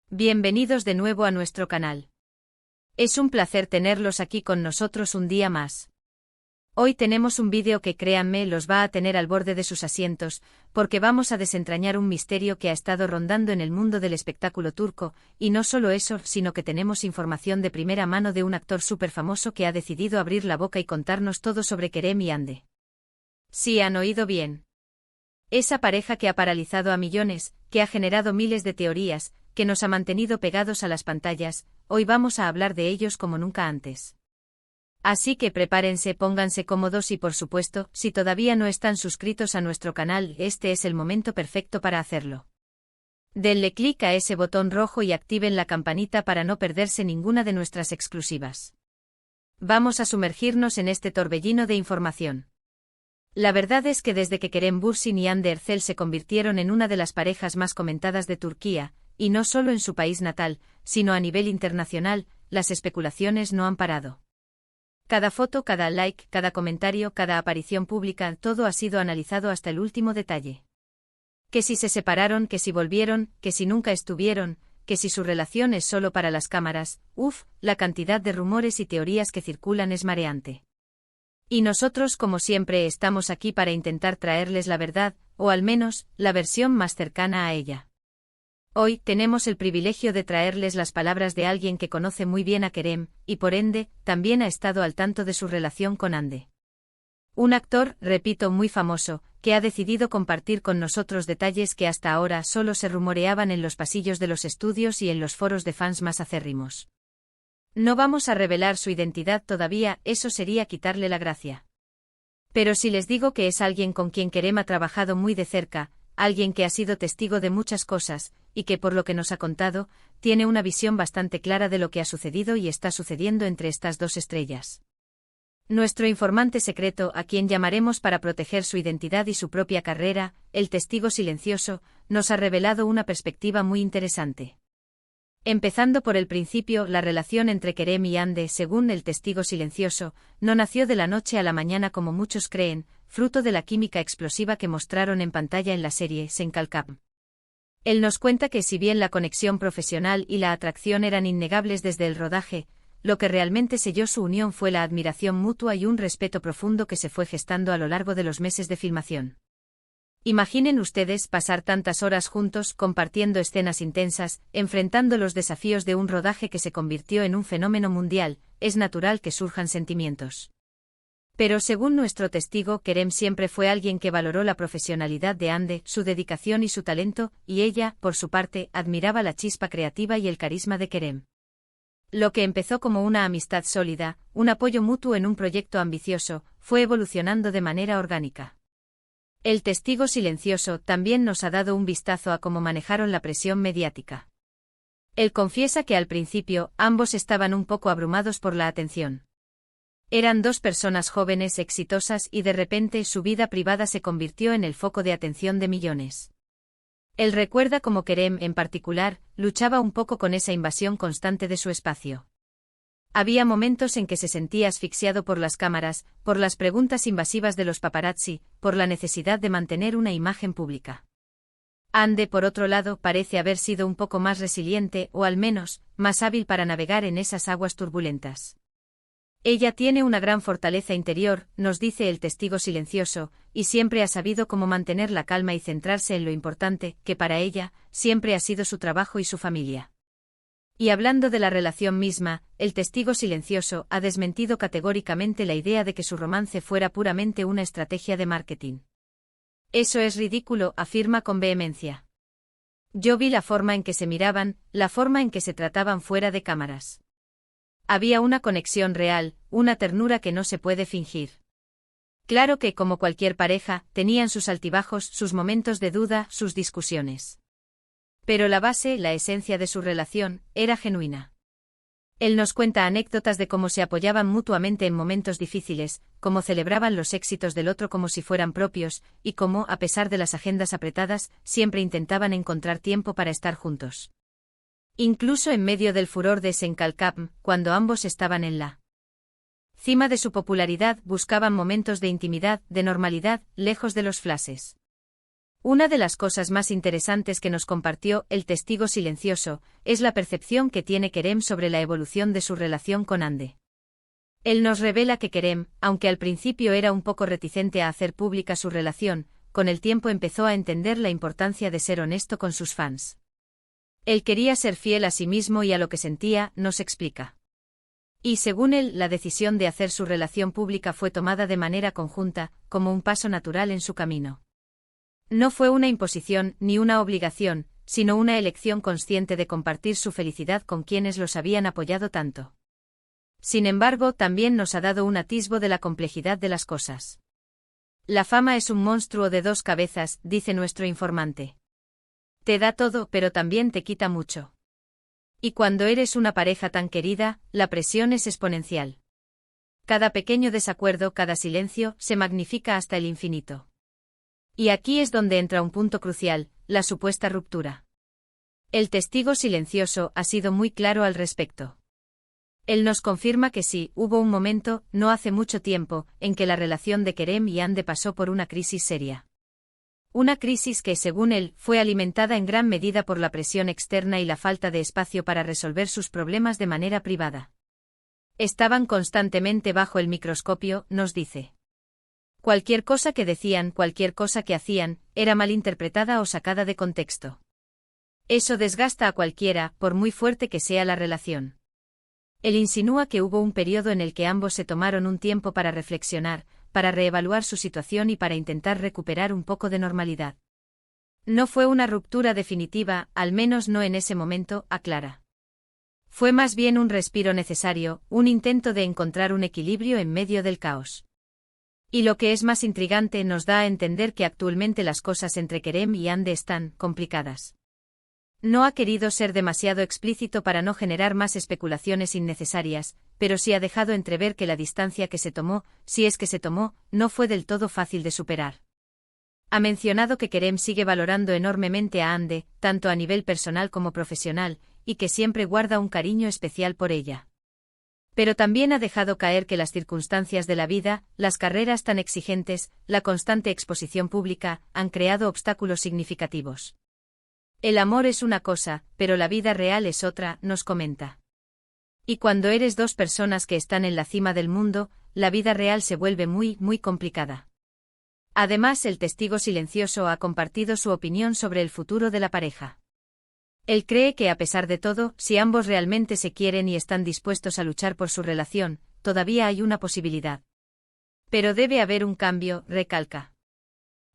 Bienvenidos de nuevo a nuestro canal. Es un placer tenerlos aquí con nosotros un día más. Hoy tenemos un vídeo que créanme los va a tener al borde de sus asientos, porque vamos a desentrañar un misterio que ha estado rondando en el mundo del espectáculo turco, y no solo eso, sino que tenemos información de primera mano de un actor súper famoso que ha decidido abrir la boca y contarnos todo sobre Kerem y Hande. Sí, han oído bien. Esa pareja que ha paralizado a millones, que ha generado miles de teorías, que nos ha mantenido pegados a las pantallas, hoy vamos a hablar de ellos como nunca antes. Así que prepárense, pónganse cómodos y por supuesto, si todavía no están suscritos a nuestro canal, este es el momento perfecto para hacerlo. Denle clic a ese botón rojo y activen la campanita para no perderse ninguna de nuestras exclusivas. Vamos a sumergirnos en este torbellino de información. La verdad es que desde que Kerem Bürsin y Hande Erçel se convirtieron en una de las parejas más comentadas de Turquía, y no solo en su país natal, sino a nivel internacional, las especulaciones no han parado. Cada foto, cada like, cada comentario, cada aparición pública, todo ha sido analizado hasta el último detalle. Que si se separaron, que si volvieron, que si nunca estuvieron, que si su relación es solo para las cámaras, la cantidad de rumores y teorías que circulan es mareante. Y nosotros, como siempre, estamos aquí para intentar traerles la verdad, o al menos, la versión más cercana a ella. Hoy tenemos el privilegio de traerles las palabras de alguien que conoce muy bien a Kerem, y por ende, también ha estado al tanto de su relación con Hande. Un actor, repito, muy famoso, que ha decidido compartir con nosotros detalles que hasta ahora solo se rumoreaban en los pasillos de los estudios y en los foros de fans más acérrimos. No vamos a revelar su identidad todavía, eso sería quitarle la gracia. Pero si les digo que es alguien con quien Kerem ha trabajado muy de cerca, alguien que ha sido testigo de muchas cosas, y que por lo que nos ha contado, tiene una visión bastante clara de lo que ha sucedido y está sucediendo entre estas dos estrellas. Nuestro informante secreto, a quien llamaremos para proteger su identidad y su propia carrera, el testigo silencioso, nos ha revelado una perspectiva muy interesante. Empezando por el principio, la relación entre Kerem y Hande, según el testigo silencioso, no nació de la noche a la mañana como muchos creen, fruto de la química explosiva que mostraron en pantalla en la serie Sen Kalkap. Él nos cuenta que si bien la conexión profesional y la atracción eran innegables desde el rodaje, lo que realmente selló su unión fue la admiración mutua y un respeto profundo que se fue gestando a lo largo de los meses de filmación. Imaginen ustedes pasar tantas horas juntos, compartiendo escenas intensas, enfrentando los desafíos de un rodaje que se convirtió en un fenómeno mundial, es natural que surjan sentimientos. Pero según nuestro testigo, Kerem siempre fue alguien que valoró la profesionalidad de Hande, su dedicación y su talento, y ella, por su parte, admiraba la chispa creativa y el carisma de Kerem. Lo que empezó como una amistad sólida, un apoyo mutuo en un proyecto ambicioso, fue evolucionando de manera orgánica. El testigo silencioso también nos ha dado un vistazo a cómo manejaron la presión mediática. Él confiesa que al principio, ambos estaban un poco abrumados por la atención. Eran dos personas jóvenes exitosas y de repente su vida privada se convirtió en el foco de atención de millones. Él recuerda cómo Kerem, en particular, luchaba un poco con esa invasión constante de su espacio. Había momentos en que se sentía asfixiado por las cámaras, por las preguntas invasivas de los paparazzi, por la necesidad de mantener una imagen pública. Hande, por otro lado, parece haber sido un poco más resiliente o al menos, más hábil para navegar en esas aguas turbulentas. Ella tiene una gran fortaleza interior, nos dice el testigo silencioso, y siempre ha sabido cómo mantener la calma y centrarse en lo importante, que para ella, siempre ha sido su trabajo y su familia. Y hablando de la relación misma, el testigo silencioso ha desmentido categóricamente la idea de que su romance fuera puramente una estrategia de marketing. Eso es ridículo, afirma con vehemencia. Yo vi la forma en que se miraban, la forma en que se trataban fuera de cámaras. Había una conexión real, una ternura que no se puede fingir. Claro que, como cualquier pareja, tenían sus altibajos, sus momentos de duda, sus discusiones. Pero la base, la esencia de su relación, era genuina. Él nos cuenta anécdotas de cómo se apoyaban mutuamente en momentos difíciles, cómo celebraban los éxitos del otro como si fueran propios, y cómo, a pesar de las agendas apretadas, siempre intentaban encontrar tiempo para estar juntos. Incluso en medio del furor de Sen Kalkap, cuando ambos estaban en la cima de su popularidad, buscaban momentos de intimidad, de normalidad, lejos de los flashes. Una de las cosas más interesantes que nos compartió el testigo silencioso es la percepción que tiene Kerem sobre la evolución de su relación con Hande. Él nos revela que Kerem, aunque al principio era un poco reticente a hacer pública su relación, con el tiempo empezó a entender la importancia de ser honesto con sus fans. Él quería ser fiel a sí mismo y a lo que sentía, nos explica. Y según él, la decisión de hacer su relación pública fue tomada de manera conjunta, como un paso natural en su camino. No fue una imposición ni una obligación, sino una elección consciente de compartir su felicidad con quienes los habían apoyado tanto. Sin embargo, también nos ha dado un atisbo de la complejidad de las cosas. La fama es un monstruo de dos cabezas, dice nuestro informante. Te da todo, pero también te quita mucho. Y cuando eres una pareja tan querida, la presión es exponencial. Cada pequeño desacuerdo, cada silencio, se magnifica hasta el infinito. Y aquí es donde entra un punto crucial, la supuesta ruptura. El testigo silencioso ha sido muy claro al respecto. Él nos confirma que sí, hubo un momento, no hace mucho tiempo, en que la relación de Kerem y Hande pasó por una crisis seria. Una crisis que, según él, fue alimentada en gran medida por la presión externa y la falta de espacio para resolver sus problemas de manera privada. Estaban constantemente bajo el microscopio, nos dice. Cualquier cosa que decían, cualquier cosa que hacían, era malinterpretada o sacada de contexto. Eso desgasta a cualquiera, por muy fuerte que sea la relación. Él insinúa que hubo un periodo en el que ambos se tomaron un tiempo para reflexionar, para reevaluar su situación y para intentar recuperar un poco de normalidad. No fue una ruptura definitiva, al menos no en ese momento, aclara. Fue más bien un respiro necesario, un intento de encontrar un equilibrio en medio del caos. Y lo que es más intrigante, nos da a entender que actualmente las cosas entre Kerem y Hande están complicadas. No ha querido ser demasiado explícito para no generar más especulaciones innecesarias, pero sí ha dejado entrever que la distancia que se tomó, si es que se tomó, no fue del todo fácil de superar. Ha mencionado que Kerem sigue valorando enormemente a Hande, tanto a nivel personal como profesional, y que siempre guarda un cariño especial por ella. Pero también ha dejado caer que las circunstancias de la vida, las carreras tan exigentes, la constante exposición pública, han creado obstáculos significativos. El amor es una cosa, pero la vida real es otra, nos comenta. Y cuando eres dos personas que están en la cima del mundo, la vida real se vuelve muy, muy complicada. Además, el testigo silencioso ha compartido su opinión sobre el futuro de la pareja. Él cree que a pesar de todo, si ambos realmente se quieren y están dispuestos a luchar por su relación, todavía hay una posibilidad. Pero debe haber un cambio, recalca.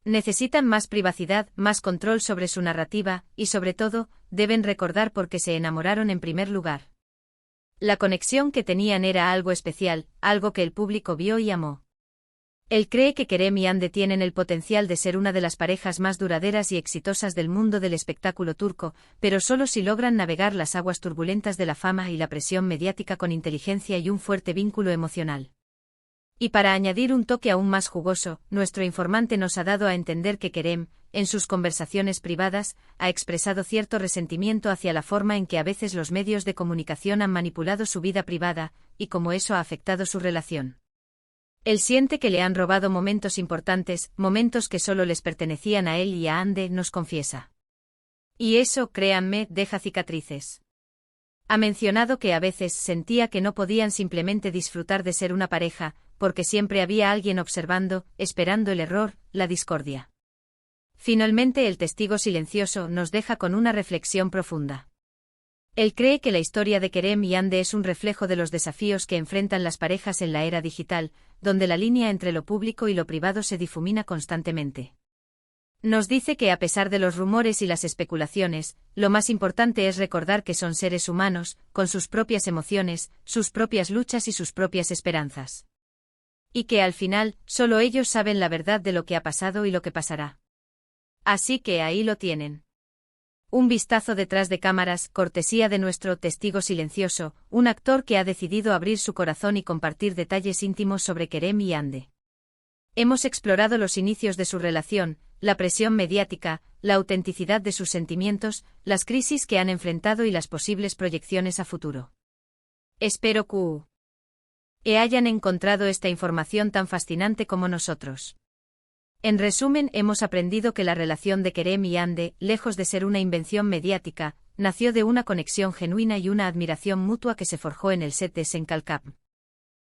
Necesitan más privacidad, más control sobre su narrativa, y sobre todo, deben recordar por qué se enamoraron en primer lugar. La conexión que tenían era algo especial, algo que el público vio y amó. Él cree que Kerem y Hande tienen el potencial de ser una de las parejas más duraderas y exitosas del mundo del espectáculo turco, pero solo si logran navegar las aguas turbulentas de la fama y la presión mediática con inteligencia y un fuerte vínculo emocional. Y para añadir un toque aún más jugoso, nuestro informante nos ha dado a entender que Kerem, en sus conversaciones privadas, ha expresado cierto resentimiento hacia la forma en que a veces los medios de comunicación han manipulado su vida privada, y cómo eso ha afectado su relación. Él siente que le han robado momentos importantes, momentos que solo les pertenecían a él y a Hande, nos confiesa. Y eso, créanme, deja cicatrices. Ha mencionado que a veces sentía que no podían simplemente disfrutar de ser una pareja, porque siempre había alguien observando, esperando el error, la discordia. Finalmente, el testigo silencioso nos deja con una reflexión profunda. Él cree que la historia de Kerem y Hande es un reflejo de los desafíos que enfrentan las parejas en la era digital, donde la línea entre lo público y lo privado se difumina constantemente. Nos dice que a pesar de los rumores y las especulaciones, lo más importante es recordar que son seres humanos, con sus propias emociones, sus propias luchas y sus propias esperanzas. Y que al final, solo ellos saben la verdad de lo que ha pasado y lo que pasará. Así que ahí lo tienen. Un vistazo detrás de cámaras, cortesía de nuestro testigo silencioso, un actor que ha decidido abrir su corazón y compartir detalles íntimos sobre Kerem y Hande. Hemos explorado los inicios de su relación, la presión mediática, la autenticidad de sus sentimientos, las crisis que han enfrentado y las posibles proyecciones a futuro. Espero que hayan encontrado esta información tan fascinante como nosotros. En resumen, hemos aprendido que la relación de Kerem y Ande, lejos de ser una invención mediática, nació de una conexión genuina y una admiración mutua que se forjó en el set de Senkalkap.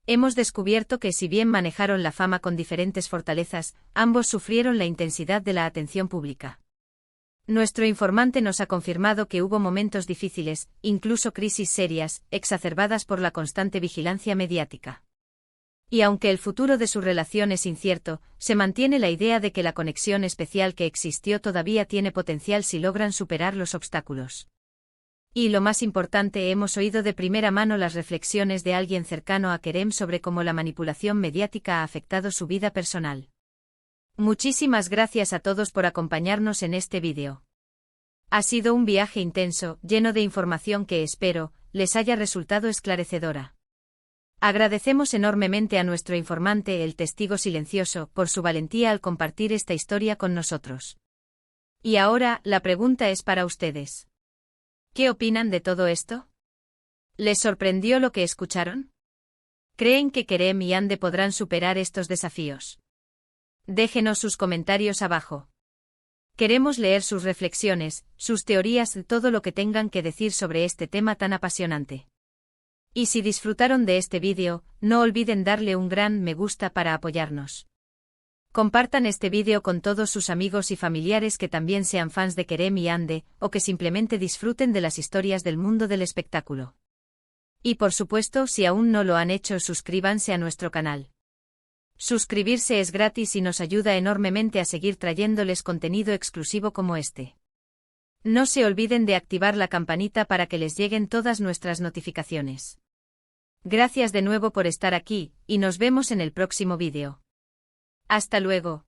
Hemos descubierto que si bien manejaron la fama con diferentes fortalezas, ambos sufrieron la intensidad de la atención pública. Nuestro informante nos ha confirmado que hubo momentos difíciles, incluso crisis serias, exacerbadas por la constante vigilancia mediática. Y aunque el futuro de su relación es incierto, se mantiene la idea de que la conexión especial que existió todavía tiene potencial si logran superar los obstáculos. Y lo más importante, hemos oído de primera mano las reflexiones de alguien cercano a Kerem sobre cómo la manipulación mediática ha afectado su vida personal. Muchísimas gracias a todos por acompañarnos en este vídeo. Ha sido un viaje intenso, lleno de información que espero les haya resultado esclarecedora. Agradecemos enormemente a nuestro informante, el testigo silencioso, por su valentía al compartir esta historia con nosotros. Y ahora, la pregunta es para ustedes. ¿Qué opinan de todo esto? ¿Les sorprendió lo que escucharon? ¿Creen que Kerem y Ande podrán superar estos desafíos? Déjenos sus comentarios abajo. Queremos leer sus reflexiones, sus teorías, todo lo que tengan que decir sobre este tema tan apasionante. Y si disfrutaron de este vídeo, no olviden darle un gran me gusta para apoyarnos. Compartan este vídeo con todos sus amigos y familiares que también sean fans de Kerem y Ande, o que simplemente disfruten de las historias del mundo del espectáculo. Y por supuesto, si aún no lo han hecho, suscríbanse a nuestro canal. Suscribirse es gratis y nos ayuda enormemente a seguir trayéndoles contenido exclusivo como este. No se olviden de activar la campanita para que les lleguen todas nuestras notificaciones. Gracias de nuevo por estar aquí, y nos vemos en el próximo vídeo. Hasta luego.